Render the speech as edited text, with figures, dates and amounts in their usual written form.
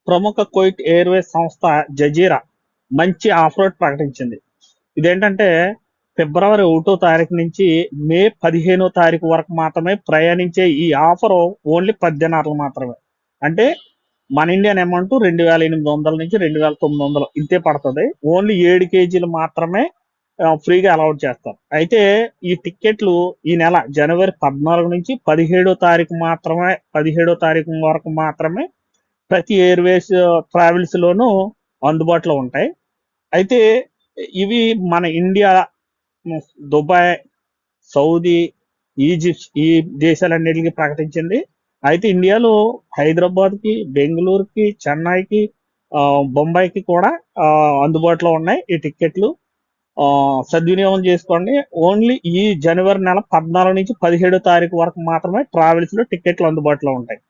ప్రముఖ Kuwait Airways సంస్థ Jazeera మంచి ఆఫర్ ప్రకటించింది. ఇదేంటంటే ఫిబ్రవరి 1వ తారీఖు నుంచి మే 15వ తారీఖు వరకు మాత్రమే ప్రయాణించే ఈ ఆఫర్ ఓన్లీ 10 దినార్లు మాత్రమే. అంటే మన ఇండియన్ అమౌంట్ 2,800 నుంచి 2,900 ఇంతే పడుతుంది. ఓన్లీ 7 కేజీలు మాత్రమే ఫ్రీగా అలౌట్ చేస్తారు. అయితే ఈ టికెట్లు ఈ నెల జనవరి 14 నుంచి 17వ తారీఖు మాత్రమే 17వ తారీఖు వరకు మాత్రమే ప్రతి ఎయిర్వేస్ ట్రావెల్స్ లోనూ అందుబాటులో ఉంటాయి. అయితే ఇవి మన ఇండియా, దుబాయ్, సౌదీ, ఈజిప్ట్ ఈ దేశాలన్నిటికీ ప్రకటించింది. అయితే ఇండియాలో హైదరాబాద్కి, బెంగళూరుకి, చెన్నైకి, బొంబాయికి కూడా అందుబాటులో ఉన్నాయి ఈ టికెట్లు. సద్వినియోగం చేసుకోండి. ఓన్లీ ఈ జనవరి నెల 14 నుంచి 17 తారీఖు వరకు మాత్రమే ట్రావెల్స్ లో టికెట్లు అందుబాటులో ఉంటాయి.